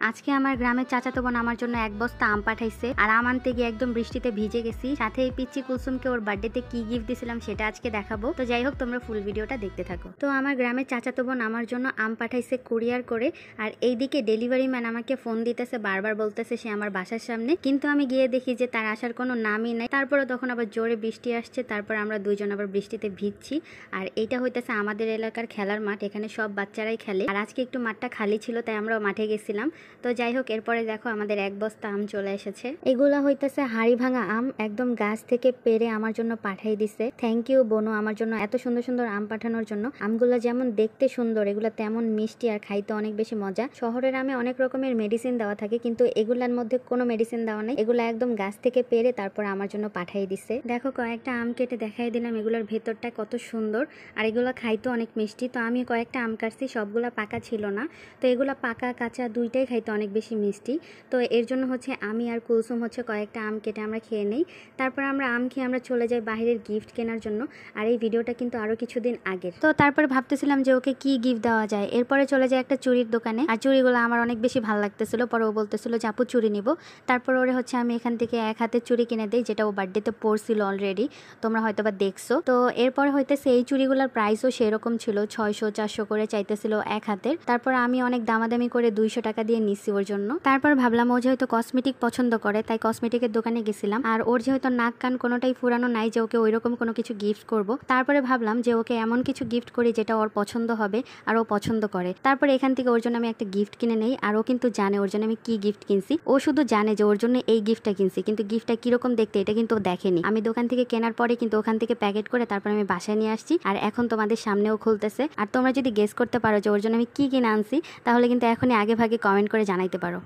আজকে আমার গ্রামের চাচাতো বোন আমার জন্য এক বস্তা আম পাঠাইছে আর আম আনতে গিয়ে একদম বৃষ্টিতে ভিজে গেছি। সাথে এই পিচ্চি কুলসুমকে ওর বার্থডেতে কি গিফট দিয়েছিলাম সেটা আজকে দেখাবো। তো যাই হোক, তোমরা ফুল ভিডিওটা দেখতে থাকো। তো আমার গ্রামের চাচাতো বোন আমার জন্য আম পাঠাইছে কুরিয়ার করে, আর এইদিকে ডেলিভারি ম্যান আমাকে ফোন দিতেছে, বারবার বলতেছে সে আমার বাসার সামনে, কিন্তু আমি গিয়ে দেখি যে তার আসার কোনো নামই নাই। তারপরে তখন আবার জোরে বৃষ্টি আসছে, তারপর আমরা দুইজন আবার বৃষ্টিতে ভিজছি। আর এইটা হইতেছে আমাদের এলাকার খেলার মাঠ, এখানে সব বাচ্চারাই খেলে। আর আজকে একটু মাঠটা খালি ছিল তাই আমরা মাঠে গেছিলাম। তো যাই হোক, এরপরে দেখো আমাদের এক বস্তা আম চলে এসেছে। এগুলা হইতেছে হাড়ি ভাঙা আম, একদম গাছ থেকে পেরে আমার জন্য পাঠাই দিছে। থ্যাংক ইউ বোনু আমার জন্য এত সুন্দর সুন্দর আম পাঠানোর জন্য। আমগুলো যেমন দেখতে সুন্দর, এগুলো তেমন মিষ্টি আর খাইতে অনেক বেশি মজা। শহরের আমে অনেক রকমের মেডিসিন দেওয়া থাকে, কিন্তু এগুলার মধ্যে কোনো মেডিসিন দেওয়া নেই। এগুলো একদম গাছ থেকে পেরে তারপর আমার জন্য পাঠাই দিছে। দেখো কয়েকটা আম কেটে দেখাই দিলাম, এগুলোর ভেতরটা কত সুন্দর আর এগুলো খাইতে অনেক মিষ্টি। তো আমি কয়েকটা আম কাটছি, সবগুলা পাকা ছিল না। তো এগুলা পাকা কাঁচা দুইটাই খাইতে অনেক বেশি মিষ্টি। তো এর জন্য হচ্ছে আমি আর কুলসুম হচ্ছে কয়েকটা আম কেটে আমরা খেয়ে নেই। তারপর আমরা আম খেয়ে আমরা চলে যাই বাইরের গিফট কেনার জন্য। আর এই ভিডিওটা কিন্তু আরো কিছুদিন আগের। তো তারপরে ভাবতেছিলাম যে ওকে কি গিফট দেওয়া যায়। এরপরে চলে যায় একটা চুরির দোকানে, আর চুড়িগুলো আমার অনেক বেশি ভালো লাগতেছিল। পরে ও বলতেছিল যে আপু চুড়ি নিব। তারপর ওরে হচ্ছে আমি এখান থেকে এক হাতের চুড়ি কিনে দিই, যেটা ও বার্থডেতে পরছিল অলরেডি, তোমরা হয়তো বা দেখছো। তো এরপরে হইতেছে এই চুড়িগুলোর প্রাইসও সেরকম ছিল, 600-400 করে চাইতেছিল এক হাতের। তারপর আমি অনেক দামাদামি করে 200 টাকা দিয়ে নিচ্ছি ওর জন্য। তারপর ভাবলাম ও যেহেতু কসমেটিক পছন্দ করে তাই কসমেটিকের দোকানে গেছিলাম। আর ওর যেহেতু নাক কান কোনোটাই ফুরানো নাই যে ওকে ওইরকম কোনো কিছু গিফট করব, তারপরে ভাবলাম যে ওকে এমন কিছু গিফট করি যেটা ওর পছন্দ হবে আর ও পছন্দ করে। তারপরে এখান থেকে ওর জন্য আমি একটা গিফট কিনে নেই। আর ও কিন্তু জানে ওর জন্য আমি কি গিফট কিনছি। ও শুধু জানে যে ওর জন্য এই গিফটটা কিনছি, কিন্তু গিফটটা কিরকম দেখতে এটা কিন্তু দেখেনি। আমি দোকান থেকে কেনার পরে কিন্তু ওখান থেকে প্যাকেট করে তারপর আমি বাসায় নিয়ে আসছি, আর এখন তোমাদের সামনেও খুলতেছে। আর তোমরা যদি গেস করতে পারো যে ওর জন্য আমি কি কিনে আনছি, তাহলে কিন্তু এখনই আগে ভাগে কমেন্ট করে জানাইতে পারো।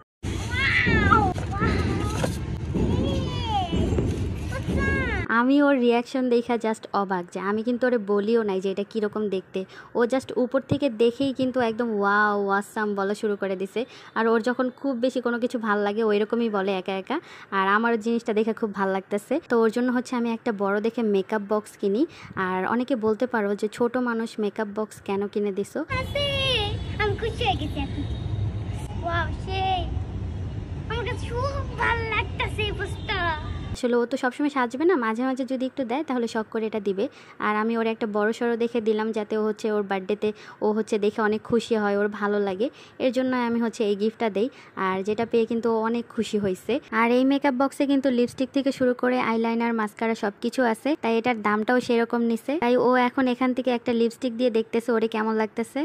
আমি ওর রিয়াকশন দেখা জাস্ট অবাক, যে আমি কিন্তু ওরে বলিও নাই যে এটা কিরকম দেখতে। ও জাস্ট উপর থেকে দেখেই কিন্তু একদম ওয়াও ওয়াসাম বলা শুরু করে দিছে। আর ওর যখন খুব বেশি কোনো কিছু ভাল লাগে ওই রকমই বলে একা একা। আর আমার জিনিসটা দেখে খুব ভাল লাগতেছে। তো ওর জন্য হচ্ছে আমি একটা বড় দেখে মেকআপ বক্স কিনি। আর অনেকে বলতে পারো যে ছোট মানুষ মেকআপ বক্স কেন কিনে দিছো। আমি খুশি হয়ে গেছি এখন। ওয়াও সেই আমার কাছে খুব ভালো লাগতেছে এই পোস্টটা। আসলে ও তো সবসময় সাজবে না, মাঝে মাঝে যদি একটু দেয় তাহলে শখ করে এটা দিবে। আর আমি ওর একটা বড় সড়ো দেখে দিলাম, যাতে ও হচ্ছে ওর বার্থডেতে ও হচ্ছে দেখে অনেক খুশি হয়, ওর ভালো লাগে। এর জন্য আমি হচ্ছে এই গিফটটা দেই, আর যেটা পেয়ে কিন্তু ও অনেক খুশি হয়েছে। আর এই মেকআপ বক্সে কিন্তু লিপস্টিক থেকে শুরু করে আইলাইনার মাস্কারা সবকিছু আছে, তাই এটার দামটাও সেরকম নিছে। তাই ও এখন এখান থেকে একটা লিপস্টিক দিয়ে দেখতেছে ওরে কেমন লাগতেছে।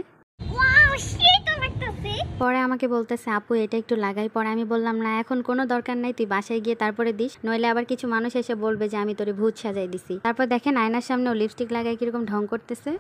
পরে আমাকে বলতেছে আপু এটা একটু লাগাই। পরে আমি বললাম না এখন কোনো দরকার নাই, তুই বাসায় গিয়ে তারপরে দিস, নইলে আবার কিছু মানুষ এসে বলবে যে আমি তোরে ভূত সাজাই দিছি। তারপর দেখেন আয়নার সামনে ও লিপস্টিক লাগাই কিরকম ঢং করতেছে।